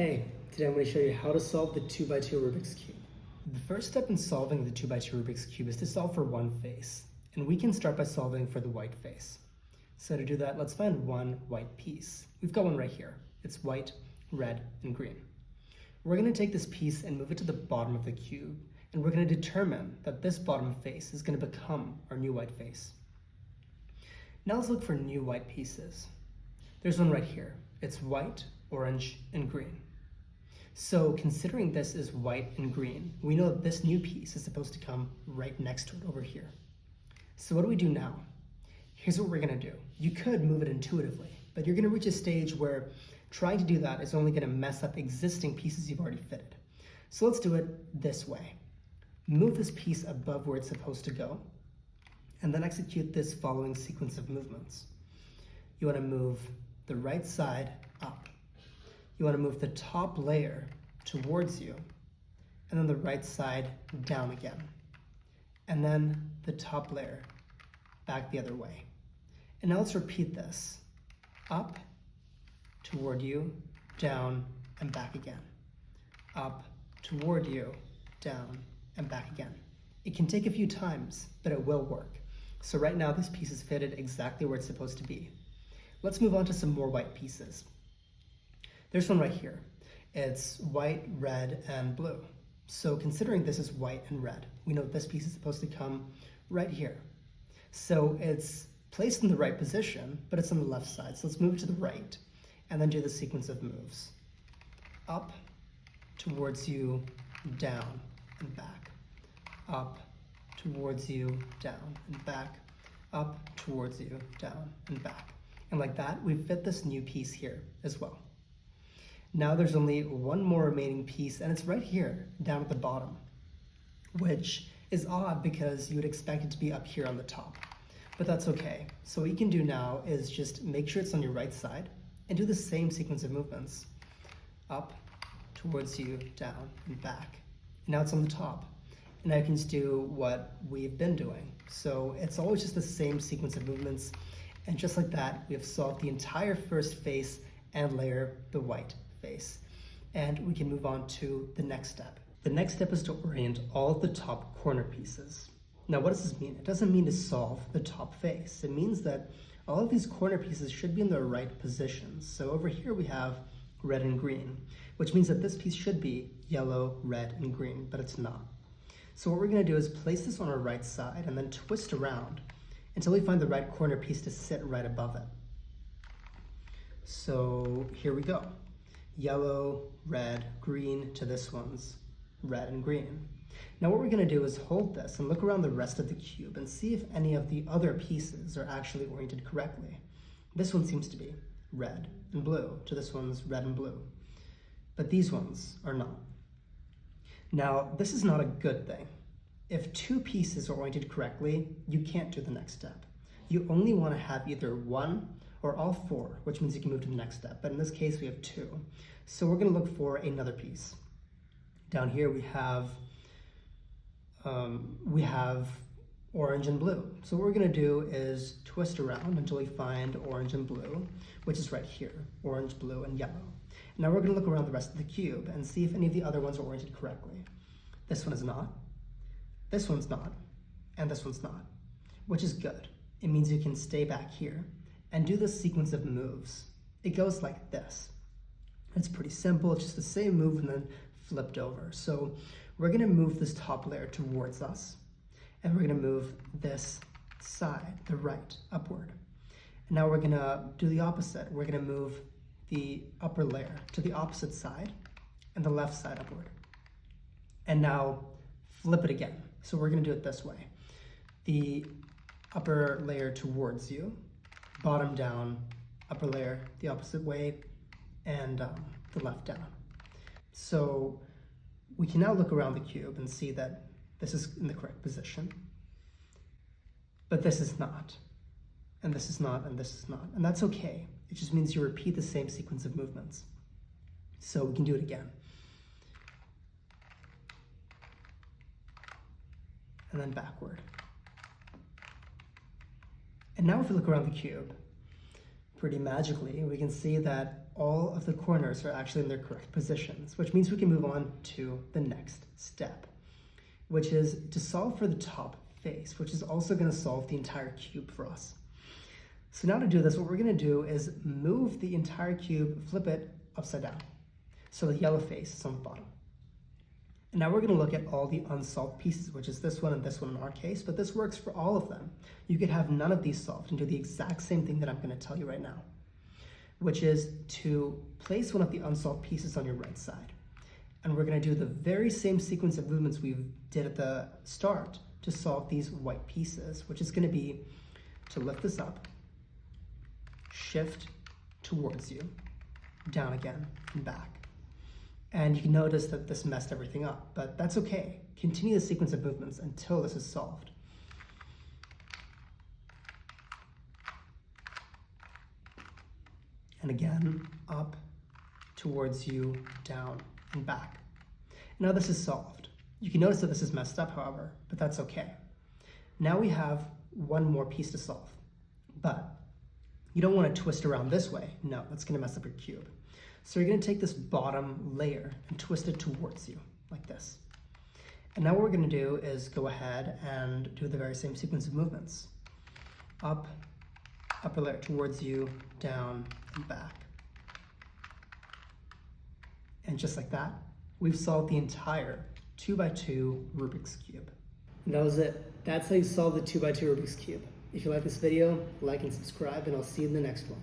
Hey, today I'm going to show you how to solve the 2x2 Rubik's Cube. The first step in solving the 2x2 Rubik's Cube is to solve for one face, and we can start by solving for the white face. So to do that, let's find one white piece. We've got one right here. It's white, red, and green. We're going to take this piece and move it to the bottom of the cube, and we're going to determine that this bottom face is going to become our new white face. Now let's look for new white pieces. There's one right here. It's white, orange, and green. So considering this is white and green, we know that this new piece is supposed to come right next to it over here. So what do we do now? Here's what we're going to do. You could move it intuitively, but you're going to reach a stage where trying to do that is only going to mess up existing pieces you've already fitted. So let's do it this way. Move this piece above where it's supposed to go, and then execute this following sequence of movements. You want to move the right side up. You want to move the top layer towards you, and then the right side down again. And then the top layer back the other way. And now let's repeat this. Up, toward you, down, and back again. Up, toward you, down, and back again. It can take a few times, but it will work. So right now this piece is fitted exactly where it's supposed to be. Let's move on to some more white pieces. There's one right here. It's white, red, and blue. So considering this is white and red, we know this piece is supposed to come right here. So it's placed in the right position, but it's on the left side. So let's move it to the right and then do the sequence of moves. Up, towards you, down, and back. Up, towards you, down, and back. Up, towards you, down, and back. And like that, we've fit this new piece here as well. Now there's only one more remaining piece, and it's right here, down at the bottom, which is odd because you would expect it to be up here on the top, but that's okay. So what you can do now is just make sure it's on your right side and do the same sequence of movements. Up, towards you, down, and back. And now it's on the top. And now you can just do what we've been doing. So it's always just the same sequence of movements. And just like that, we have solved the entire first face and layer, the white face. And we can move on to the next step. The next step is to orient all of the top corner pieces. Now, what does this mean? It doesn't mean to solve the top face. It means that all of these corner pieces should be in the right positions. So over here we have red and green, which means that this piece should be yellow, red, and green, but it's not. So what we're going to do is place this on our right side and then twist around until we find the right corner piece to sit right above it. So here we go. Yellow, red, green to this one's red and green. Now what we're going to do is hold this and look around the rest of the cube and see if any of the other pieces are actually oriented correctly. This one seems to be red and blue to this one's red and blue, but these ones are not. Now this is not a good thing. If two pieces are oriented correctly, you can't do the next step. You only want to have either one or all four, which means you can move to the next step. But in this case, we have two. So we're going to look for another piece. Down here we have orange and blue. So what we're going to do is twist around until we find orange and blue, which is right here, orange, blue, and yellow. Now we're going to look around the rest of the cube and see if any of the other ones are oriented correctly. This one is not, this one's not, and this one's not, which is good. It means you can stay back here and do this sequence of moves. It goes like this. It's pretty simple. It's just the same move and then flipped over. So we're going to move this top layer towards us, and we're going to move this side, the right, upward. And now we're going to do the opposite. We're going to move the upper layer to the opposite side and the left side upward. And now flip it again. So we're going to do it this way. The upper layer towards you, bottom down, upper layer the opposite way, and the left down. So we can now look around the cube and see that this is in the correct position, but this is not, and this is not, and this is not, and that's okay. It just means you repeat the same sequence of movements. So we can do it again. And then backward. And now if we look around the cube, pretty magically, we can see that all of the corners are actually in their correct positions, which means we can move on to the next step, which is to solve for the top face, which is also going to solve the entire cube for us. So now to do this, what we're going to do is move the entire cube, flip it upside down. So the yellow face is on the bottom. And now we're going to look at all the unsolved pieces, which is this one and this one in our case, but this works for all of them. You could have none of these solved and do the exact same thing that I'm going to tell you right now, which is to place one of the unsolved pieces on your right side. And we're going to do the very same sequence of movements we did at the start to solve these white pieces, which is going to be to lift this up, shift towards you, down again, and back. And you can notice that this messed everything up, but that's okay. Continue the sequence of movements until this is solved. And again, up, towards you, down, and back. Now this is solved. You can notice that this is messed up, however, but that's okay. Now we have one more piece to solve, but you don't want to twist around this way. No, that's going to mess up your cube. So you're going to take this bottom layer and twist it towards you, like this. And now what we're going to do is go ahead and do the very same sequence of movements. Up, upper layer towards you, down, and back. And just like that, we've solved the entire 2x2 Rubik's Cube. And that was it. That's how you solve the 2x2 Rubik's Cube. If you like this video, like and subscribe, and I'll see you in the next one.